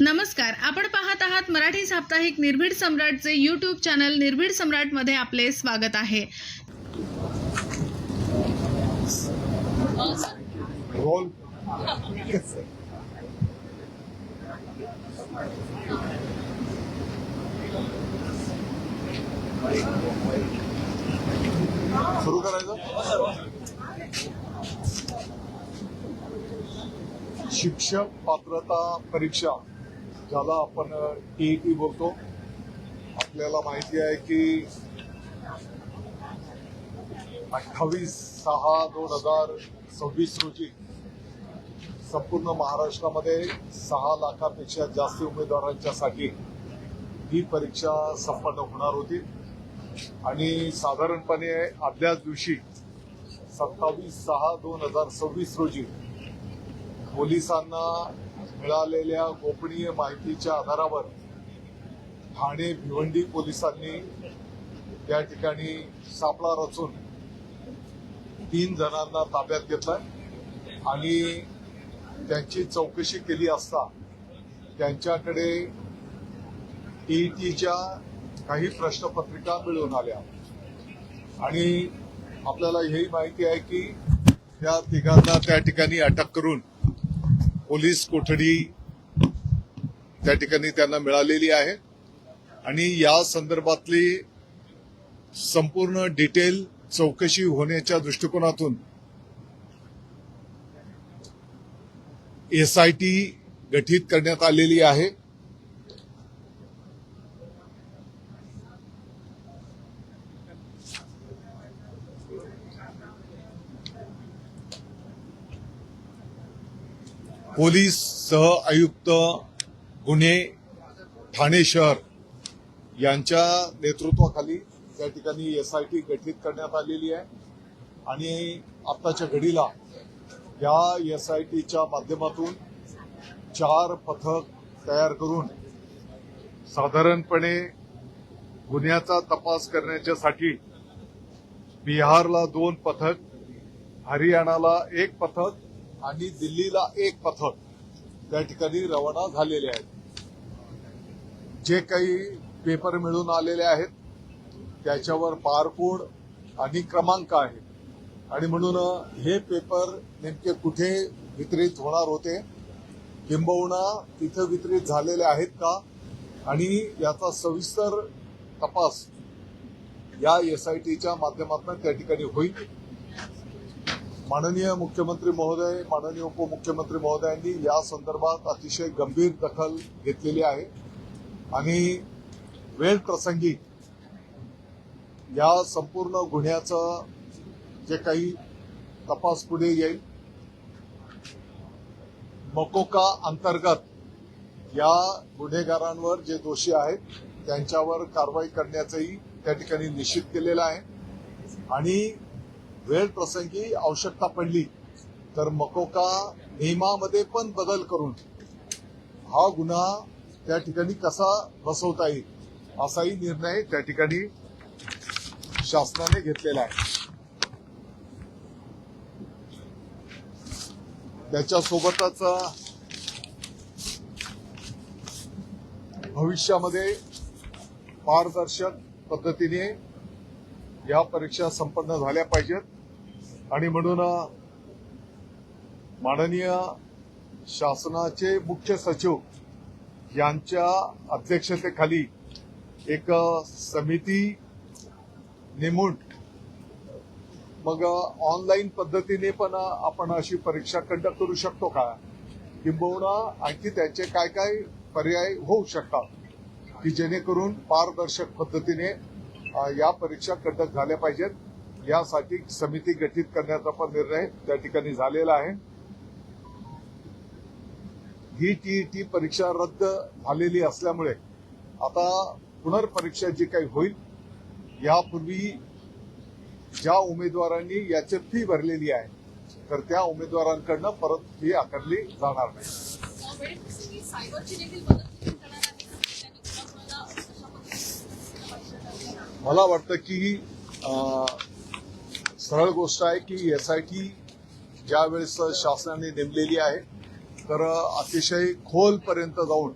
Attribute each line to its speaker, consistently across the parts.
Speaker 1: नमस्कार, आपण पाहत आहात मराठी साप्ताहिक निर्भीड सम्राटचे यूट्यूब चॅनल निर्भीड सम्राट मध्ये आपले स्वागत आहे।
Speaker 2: रोल सुरू करायचं। शिक्षक पात्रता परीक्षा ज्याला आपण टीईटी बोलतो, आपल्याला माहिती आहे की 28/6/2026 रोजी संपूर्ण महाराष्ट्रामध्ये 6 लाखापेक्षा जास्त उमेदवारांच्यासाठी ही परीक्षा संपन्न होणार होती आणि साधारणपणे आदल्याच दिवशी 27/6/2026 रोजी पोलिसांना मिळालेल्या गोपनीय माहितीच्या आधारावर ठाणे भिवंडी पोलिसांनी या ठिकाणी सापळा रचून 3 जणांना ताब्यात घेतलाय आणि त्यांची चौकशी केली असता त्यांच्याकडे टीईटीच्या काही प्रश्नपत्रिका मिळून आल्या आणि आपल्याला हेही माहिती आहे की त्या तिघांना त्या ठिकाणी अटक करून पोलीस कोठडी त्या ठिकाणी त्यांना मिळालेली आहे आणि या संदर्भातली संपूर्ण डिटेल चौकशी होण्याच्या दृष्टिकोनातून एसआयटी गठीत करण्यात आलेली आहे। पोलीस सह आयुक्त गुन्हे ठाणे शहर यांच्या नेतृत्वाखाली त्या ठिकाणी एसआयटी गठीत करण्यात आलेली आहे आणि आताच्या घडीला या एसआयटीच्या माध्यमातून 4 पथक तयार करून साधारणपणे गुन्ह्याचा तपास करण्याच्यासाठी बिहारला 2 पथक, हरियाणाला 1 पथक आणि दिल्लीला 1 पथक त्या ठिकाणी रवाना झालेले आहेत। जे काही पेपर मिळून आलेले आहेत त्याच्यावर बारकोड आणि क्रमांक आहे आणि म्हणून हे पेपर नेमके कुठे वितरित होणार होते किंबहुना तिथे वितरित झालेले आहेत का आणि याचा सविस्तर तपास या एसआयटीच्या माध्यमातून त्या ठिकाणी होईल। माननीय मुख्यमंत्री महोदय, माननीय उपमुख्यमंत्री महोदयांनी या संदर्भात अतिशय गंभीर दखल घेतलेली आहे आणि वेळ प्रसंगी या संपूर्ण गुन्ह्याचं जे काही तपास पुढे येईल मकोका अंतर्गत या गुन्हेगारांवर जे दोषी आहेत त्यांच्यावर कारवाई करण्याचंही त्या ठिकाणी निश्चित केलेलं आहे आणि वेळ प्रसंगी आवश्यकता पडली तर मकोका नियमामध्ये पण बदल करून हा गुन्हा त्या ठिकाणी कसा बसवता येईल असाही निर्णय त्या ठिकाणी शासनाने घेतलेला आहे। त्याच्यासोबतच भविष्यामध्ये पारदर्शक पद्धतीने या परीक्षा संपन्न झाल्या पाहिजेत आणि म्हणून माननीय शासनाचे मुख्य सचिव यांच्या अध्यक्षतेखाली एक समिती नेमून मग ऑनलाईन पद्धतीने पण आपण अशी परीक्षा कंडक्ट करू शकतो का किंबहुना आणखी त्यांचे काय काय पर्याय होऊ शकतात की जेणेकरून पारदर्शक पद्धतीने या परीक्षा कंडक्ट झाल्या पाहिजेत यासाठी समिती गठीत करण्याचा पण निर्णय त्या ठिकाणी झालेला आहे। ही टीईटी परीक्षा रद्द झालेली असल्यामुळे आता पुनर्परीक्षा जी काही होईल यापूर्वी ज्या उमेदवारांनी याची फी भरलेली आहे तर त्या उमेदवारांकडनं परत फी आकारली जाणार नाही। मला वाटतं की सरळ गोष्ट आहे की एसआयटी ज्या वेळेस शासनाने नेमलेली आहे तर अतिशय खोलपर्यंत जाऊन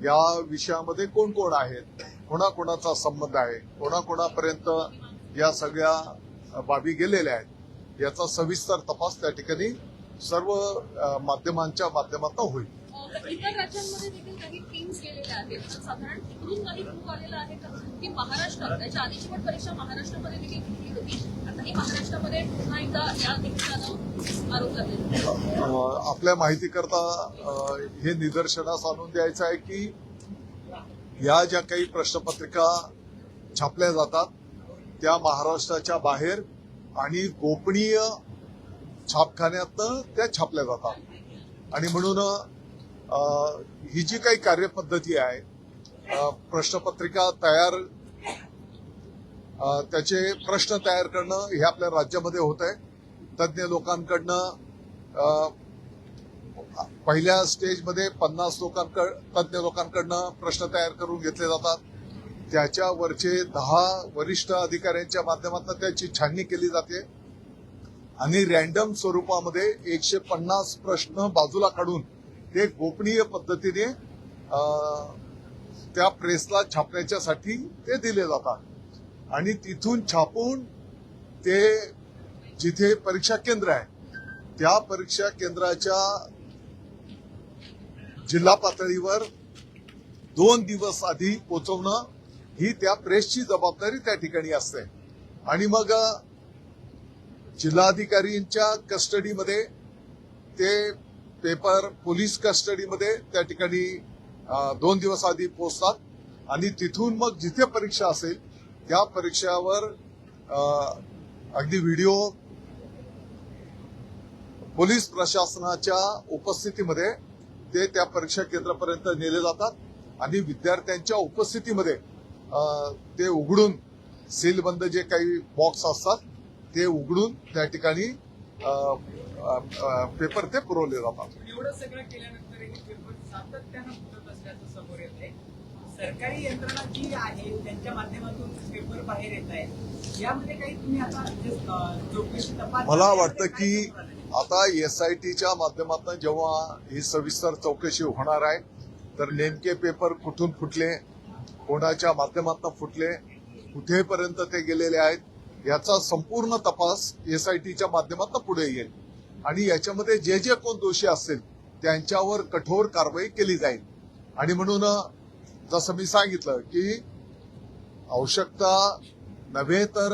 Speaker 2: या विषयामध्ये कोण कोण आहेत, कोणाकोणाचा संबंध आहे, कोणाकोणापर्यंत या सगळ्या बाबी गेलेल्या आहेत याचा सविस्तर तपास त्या ठिकाणी सर्व माध्यमांच्या माध्यमातून होईल.
Speaker 3: इतर राज्यांमध्ये देखील काही टीम्स गेलेल्या आहेत, तर साधारण तिकडून काही प्रूफ आलेला आहे का की महाराष्ट्रात त्याच्या आधीची पण परीक्षा महाराष्ट्रामध्ये देखील घेतली होती, आता ही महाराष्ट्रामध्ये पुन्हा एकदा या निमित्तानं आरोप लागले.
Speaker 2: आपल्या माहितीकरता हे निदर्शनास आणून द्यायचं आहे की या ज्या काही प्रश्नपत्रिका छापल्या जातात त्या महाराष्ट्राच्या बाहेर आणि गोपनीय छापखान्यातनं त्या छापल्या जातात आणि म्हणून ही जी काही कार्यपद्धती आहे, प्रश्नपत्रिका तयार त्याचे प्रश्न तयार करणं हे आपल्या राज्यामध्ये होत आहे. तज्ज्ञ लोकांकडनं पहिल्या स्टेजमध्ये 50 तज्ज्ञ लोकांकडनं प्रश्न तयार करून घेतले जातात. त्याच्यावरचे 10 वरिष्ठ अधिकाऱ्यांच्या माध्यमातून त्याची छाननी केली जाते आणि रॅन्डम स्वरूपामध्ये 150 प्रश्न बाजूला काढून ते गोपनीय पद्धतीने त्या प्रेसला छापण्याच्यासाठी ते दिले जातात आणि तिथून छापून ते जिथे परीक्षा केंद्र आहे त्या परीक्षा केंद्राच्या जिल्हा पातळीवर 2 दिवस आधी पोहोचवणं ही त्या प्रेसची जबाबदारी त्या ठिकाणी असते आणि मग जिल्हाधिकारींच्या कस्टडीमध्ये ते पेपर पोलीस कस्टडीमध्ये त्या ठिकाणी 2 दिवस आधी पोहोचतात आणि तिथून मग जिथे परीक्षा असेल त्या परीक्षावर अगदी व्हिडिओ पोलीस प्रशासनाच्या उपस्थितीमध्ये ते त्या परीक्षा केंद्रापर्यंत नेले जातात आणि विद्यार्थ्यांच्या उपस्थितीमध्ये ते उघडून सीलबंद जे काही बॉक्स असतात ते उघडून त्या ठिकाणी पेपर ते पुरवले जातात.
Speaker 4: एवढं सगळं केल्यानंतरही पेपर सातत्यानं फुटत असल्याचं समोर येत आहे. सरकारी यंत्रणा जी आहे त्यांच्या माध्यमातून पेपर बाहेर येत आहे, यामध्ये काही तुम्ही आता चौकशी तपास
Speaker 2: मला वाटतं की आता SITच्या माध्यमातून जेव्हा ही सविस्तर चौकशी होणार आहे तर नेमके पेपर कुठून फुटले, कोणाच्या माध्यमातून फुटले, कुठेपर्यंत ते गेलेले आहेत याचा संपूर्ण तपास SITच्या माध्यमातून पुढे येईल आणि याच्यामध्ये जे जे कोण दोषी असतील त्यांच्यावर कठोर कारवाई केली जाईल. आणि म्हणून जसं मी सांगितलं की आवश्यकता नव्हे तर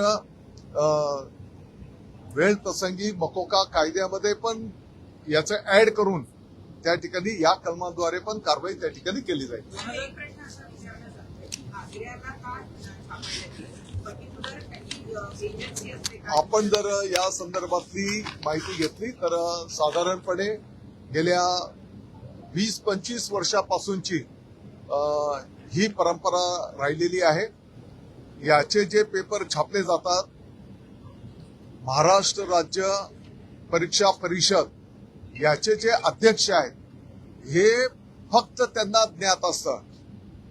Speaker 2: वेळ प्रसंगी मकोका कायद्यामध्ये पण याचं ऍड करून त्या ठिकाणी या कलमाद्वारे पण कारवाई त्या ठिकाणी केली जाईल. आपण जर या संदर्भातली माहिती घेतली तर साधारणपणे गेल्या 20-25 वर्षापासूनची ही परंपरा राहिलेली आहे. याचे जे पेपर छापले जातात महाराष्ट्र राज्य परीक्षा परिषद याचे जे अध्यक्ष आहेत हे फक्त त्यांना ज्ञात असतं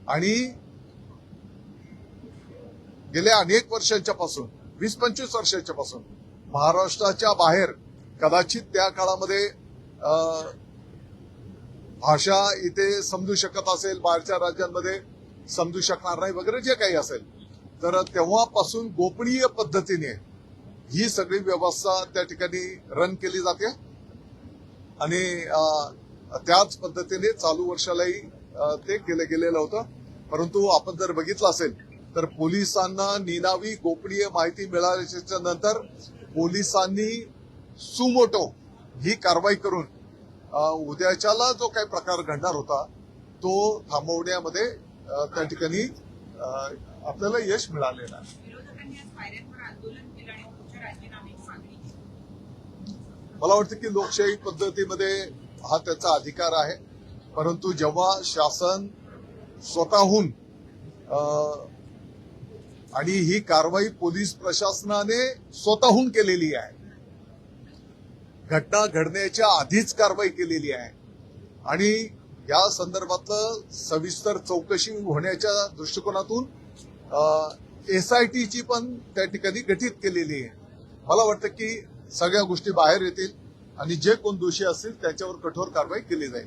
Speaker 2: आणि गेल्या अनेक वर्षांच्या पासून 20-25 वर्षांच्या पासून महाराष्ट्राच्या बाहेर कदाचित त्या काळामध्ये भाषा इथे समजू शकत असेल, बाहेरच्या राज्यांमध्ये समजू शकणार नाही वगैरे जे काही असेल तर तेव्हापासून गोपनीय पद्धतीने ही सगळी व्यवस्था त्या ठिकाणी रन केली जाते आणि त्याच पद्धतीने चालू वर्षालाही ते केलं गेलेलं होतं. परंतु आपण जर बघितलं असेल तर पोलिसांना निनावी गोपनीय माहिती मिळाल्याच्या नंतर पोलिसांनी सुमोटो ही कारवाई करून उद्याच्याला जो काही प्रकार घडणार होता तो थांबवण्यामध्ये त्या ठिकाणी आपल्याला यश मिळालेलं आहे. मला वाटतं की लोकशाही पद्धतीमध्ये हा त्याचा अधिकार आहे, परंतु जेव्हा शासन स्वतःहून आणि ही कारवाई पोलीस प्रशासनाने स्वतःहून केलेली आहे, घटना घडण्याच्या आधीच कारवाई केलेली आहे आणि या संदर्भातलं सविस्तर चौकशी होण्याच्या दृष्टिकोनातून SITची पण त्या ठिकाणी गठीत केलेली आहे. मला वाटतं की सगळ्या गोष्टी बाहेर येतील आणि जे कोण दोषी असतील त्याच्यावर कठोर कारवाई केली जाईल.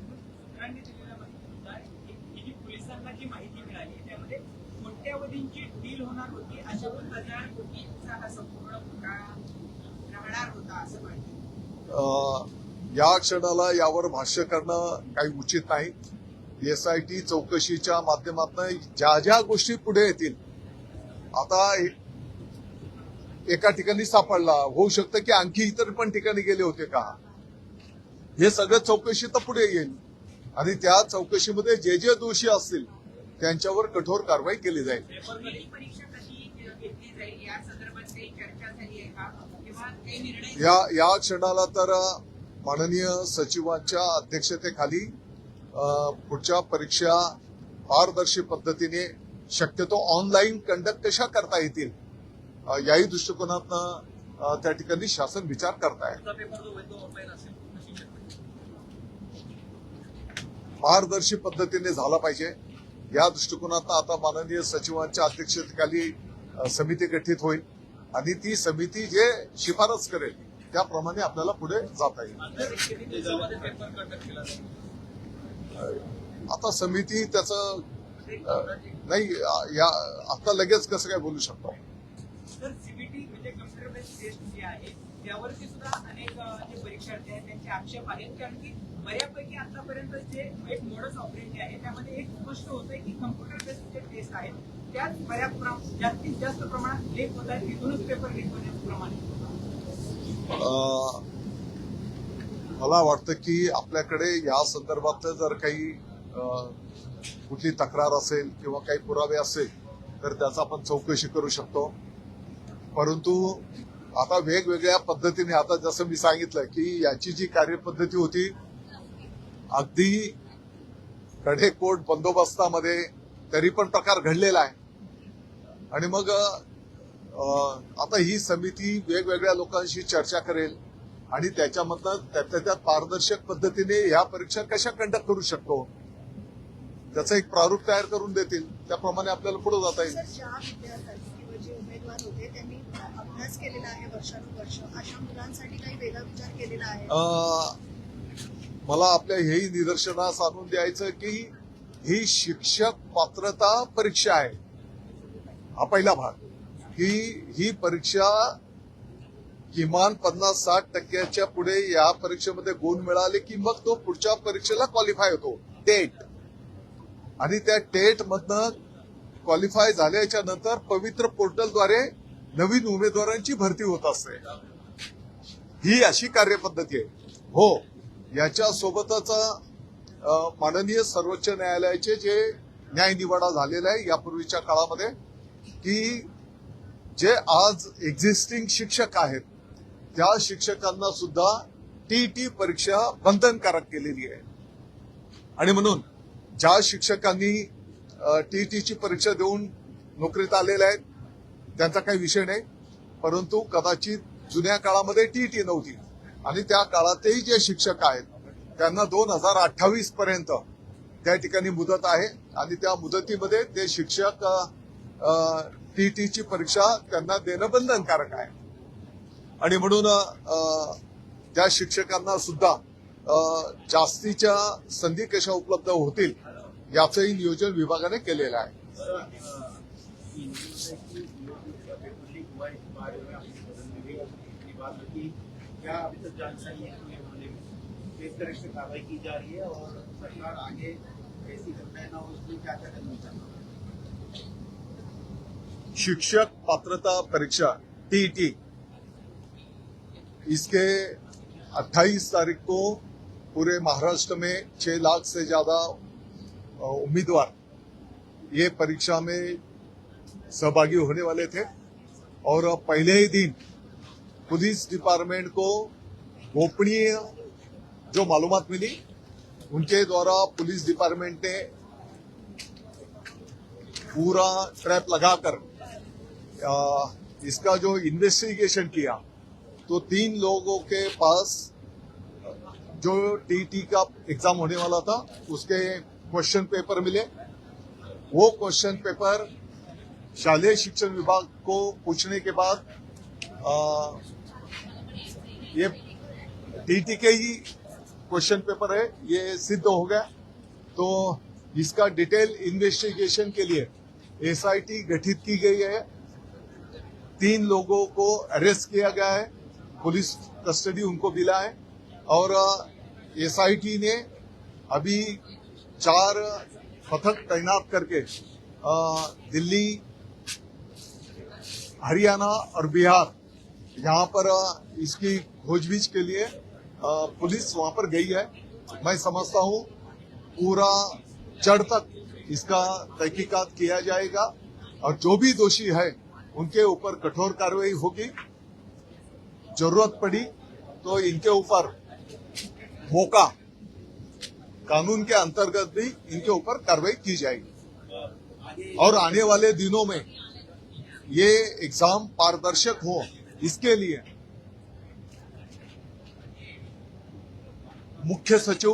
Speaker 4: पोलिसांना जी माहिती मिळाली त्यामध्ये कोट्यावधींची डील होणार होती, अशा 2,000 कोटींचा हा संपूर्ण घोटाळा राहणार होता असं माहिती.
Speaker 2: या क्षणाला यावर भाष्य करणं काही उचित नाही. एसआयटी चौकशीच्या माध्यमातून ज्या ज्या गोष्टी पुढे येतील, आता एका ठिकाणी सापडला, होऊ शकतं की आणखी इतर पण ठिकाणी गेले होते का, हे सगळं चौकशी तर पुढे येईल आणि त्या चौकशीमध्ये जे जे दोषी असतील त्यांच्यावर कठोर कारवाई केली जाईल.
Speaker 4: परीक्षा कशी घेतली जाईल या संदर्भात काही चर्चा झाली आहे का किंवा काही निर्णय?
Speaker 2: या क्षणाला तर माननीय सचिवांच्या अध्यक्षतेखाली पुढच्या परीक्षा पारदर्शी पद्धतीने शक्यतो ऑनलाईन कंडक्ट कशा करता येतील याही दृष्टिकोनातनं त्या ठिकाणी शासन विचार करताय. पारदर्शी पद्धतीने झाला पाहिजे या दृष्टिकोनातनं आता माननीय सचिवांच्या अध्यक्षतेखाली समिती गठीत होईल आणि ती समिती जे शिफारस करेल त्याप्रमाणे आपल्याला पुढे जाता येईल. आता समिती त्याचं नाही आता लगेच कसं काय बोलू शकतो.
Speaker 4: तर सीबीटी म्हणजे कम्प्युटर बेस्ड टेस्ट जी आहे त्यावरती सुद्धा अनेक जे परीक्षार्थी आहेत त्यांचे आक्षेप आहेत, कारण की बऱ्यापैकी आतापर्यंत जे एक मोडस ऑपरेंडी आहे त्यामध्ये एक स्पष्ट होतंय की कम्प्युटर बेस्ड जे टेस्ट आहेत त्यात जास्तीत जास्त प्रमाणात लीक होत आहेत, तिथूनच पेपर लीक होण्याचं प्रमाण आहे.
Speaker 2: मला वाटतं की आपल्याकडे या संदर्भातलं जर काही कुठली तक्रार असेल किंवा काही पुरावे असेल तर त्याचा आपण चौकशी करू शकतो. परंतु आता वेगवेगळ्या पद्धतीने, आता जसं मी सांगितलं की याची जी कार्यपद्धती होती अगदी कडेकोट बंदोबस्तामध्ये, तरी पण प्रकार घडलेला आहे. आणि मग आता ही समिती वेगवेगळ्या लोकांशी चर्चा करेल आणि त्याच्यामधनं त्यात पारदर्शक पद्धतीने या परीक्षा कशा कंडक्ट करू शकतो त्याचं एक प्रारूप तयार करून देतील, त्याप्रमाणे आपल्याला पुढे जाता येईल.
Speaker 5: ज्या विद्यार्थ्यांनी किंवा जे उमेदवार होते त्यांनी अभ्यास केलेला आहे वर्षानुवर्ष, अशा मुलांसाठी काही वेगळा विचार केलेला आहे?
Speaker 2: मला आपल्या हेही निदर्शनास आणून द्यायचं की ही शिक्षक पात्रता परीक्षा आहे. हा पहिला भाग, ही परीक्षा किमान 50-60% पुढे या परीक्षेमध्ये गुण मिळाले की मग तो पुढच्या परीक्षेला क्वालिफाय होतो, टेट. आणि त्या टेट मधनं क्वालिफाय झाल्याच्या नंतर पवित्र पोर्टलद्वारे नवीन उमेदवारांची भरती होत असते. ही अशी कार्यपद्धती आहे. हो, याच्या सोबतच माननीय सर्वोच्च न्यायालयाचे जे न्यायनिवाडा झालेला आहे यापूर्वीच्या काळामध्ये की जे आज एक्झिस्टिंग शिक्षक आहेत त्या शिक्षकांना सुद्धा टीईटी परीक्षा बंधनकारक केलेली आहे. आणि म्हणून ज्या शिक्षकांनी टीईटीची परीक्षा देऊन नोकरीत आलेल्या आहेत त्यांचा काही विषय नाही, परंतु कदाचित जुन्या काळामध्ये टीईटी नव्हती आणि त्या काळातही जे शिक्षक आहेत त्यांना 2028 पर्यंत त्या ठिकाणी मुदत आहे आणि त्या मुदतीमध्ये ते शिक्षक टीईटीची परीक्षा त्यांना देणं बंधनकारक आहे. आणि म्हणून त्या शिक्षकांना सुद्धा जास्तीच्या संधी कशा उपलब्ध होतील याचंही नियोजन विभागाने केलेलं आहे.
Speaker 6: क्या अभी तक जानकारी है किस तरह से कार्रवाई की जा रही है और सरकार आगे ऐसी घटनाएं ना हो इसलिए क्या क्या करना चाहती है?
Speaker 2: शिक्षक पात्रता परीक्षा टीईटी इसके 28 तारीख को पूरे महाराष्ट्र में 6 लाख से ज्यादा उम्मीदवार ये परीक्षा में सहभागी होने वाले थे और पहले ही दिन पुलिस डिपार्टमेंट को गोपनीय जो मालूमात मिली उनके द्वारा पुलिस डिपार्टमेंट ने पूरा ट्रैप लगाकर इसका जो इन्वेस्टिगेशन किया तो 3 लोगों के पास जो टीटी का एग्जाम होने वाला था उसके क्वेश्चन पेपर मिले. वो क्वेश्चन पेपर शालेय शिक्षण विभाग को पूछने के बाद ये टीटी के ही क्वेश्चन पेपर है ये सिद्ध हो गया. तो इसका डिटेल इन्वेस्टिगेशन के लिए एसआईटी गठित की गई है। 3 लोगों को अरेस्ट किया गया है, पुलिस कस्टडी उनको मिला है और एसआईटी ने अभी 4 पथक तैनात करके दिल्ली, हरियाणा और बिहार यहाँ पर इसकी खोजबीन के लिए पुलिस वहां पर गई है। मैं समझता हूँ पूरा जड़ तक इसका तहकीकात किया जाएगा और जो भी दोषी है उनके ऊपर कठोर कार्रवाई होगी। जरूरत पड़ी तो इनके ऊपर मौका कानून के अंतर्गत भी इनके ऊपर कार्रवाई की जाएगी और आने वाले दिनों में ये एग्जाम पारदर्शक हो इसके लिए मुख्य सचिव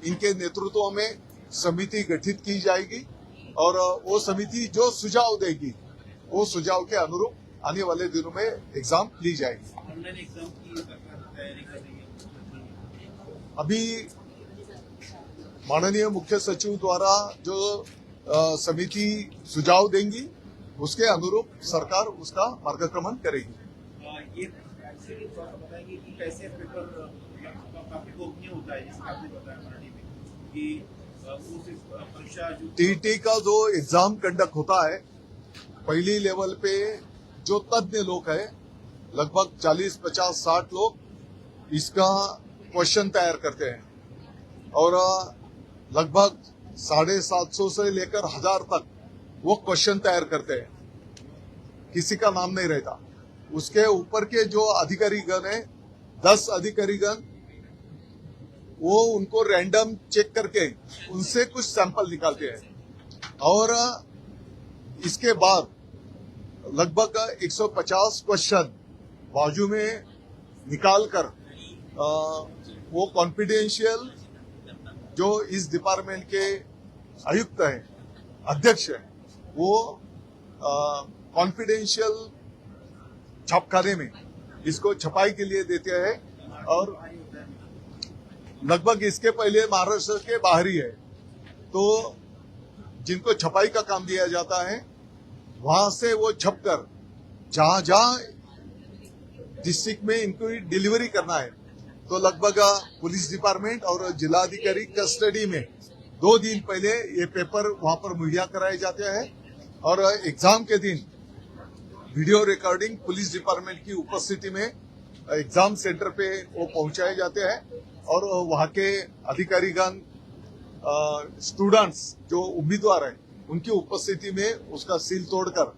Speaker 2: इनके नेतृत्व में समिति गठित की जाएगी और वो समिति जो सुझाव देगी वो सुझाव के अनुरूप आने वाले दिनों में एग्जाम ली जाएगी।
Speaker 6: ऑनलाइन एग्जाम की सरकार तैयारी कर रही है।
Speaker 2: अभी माननीय मुख्य सचिव द्वारा जो समिति सुझाव देंगी उसके अनुरूप सरकार उसका मार्गक्रमण करेगी।
Speaker 6: ये एक्चुअली थोड़ा सा बताएंगे कि कैसे पेपर काफी गोपनीय होता है, जैसे आपने बताया मराठी में कि उस परीक्षा जो
Speaker 2: टीटी का जो एग्जाम कंडक्ट होता है पहली लेवल पे जो तज्ञ लोग हैं लगभग 40, 50, 60 लोग इसका क्वेश्चन तैयार करते हैं और लगभग 750 से लेकर 1000 तक वो क्वेश्चन तैयार करते हैं। किसी का नाम नहीं रहता। उसके ऊपर के जो अधिकारीगण है 10 अधिकारीगण वो उनको रैंडम चेक करके उनसे कुछ सैंपल निकालते हैं और इसके बाद लगभग 150 क्वेश्चन बाजू में निकालकर वो कॉन्फिडेंशियल जो इस डिपार्टमेंट के आयुक्त हैं, अध्यक्ष हैं, वो कॉन्फिडेंशियल छापखाने में इसको छपाई के लिए देते हैं और लगभग इसके पहले महाराष्ट्र के बाहरी है तो जिनको छपाई का काम दिया जाता है वहां से वो छपकर जहां जहां डिस्ट्रिक्ट में इनको डिलीवरी करना है तो लगभग पुलिस डिपार्टमेंट और जिलाधिकारी कस्टडी में 2 दिन पहले ये पेपर वहां पर मुहैया कराए जाते हैं और एग्जाम के दिन वीडियो रिकॉर्डिंग पुलिस डिपार्टमेंट की उपस्थिति में एग्जाम सेंटर पे वो पहुंचाए जाते हैं और वहां के अधिकारीगण स्टूडेंट्स जो उम्मीदवार हैं उनकी उपस्थिति में उसका सील तोड़कर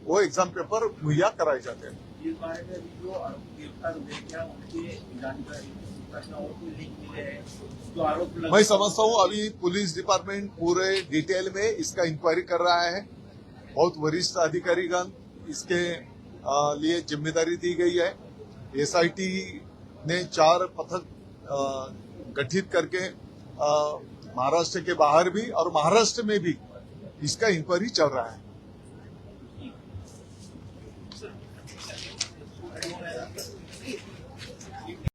Speaker 2: वो एग्जाम पेपर मुहैया कराए जाते हैं।
Speaker 6: इस बारे में जो आरोप गिरफ्तार हुए क्या उनके जानकारी और कोई लिंक मिले हैं जो आरोप
Speaker 2: मैं समझता हूँ अभी पुलिस डिपार्टमेंट पूरे डिटेल में इसका इंक्वायरी कर रहा है। बहुत वरिष्ठ अधिकारीगण इसके लिए जिम्मेदारी दी गई है। एसआईटी ने 4 पथक गठित करके महाराष्ट्र के बाहर भी और महाराष्ट्र में भी इसका इंक्वायरी चल रहा है।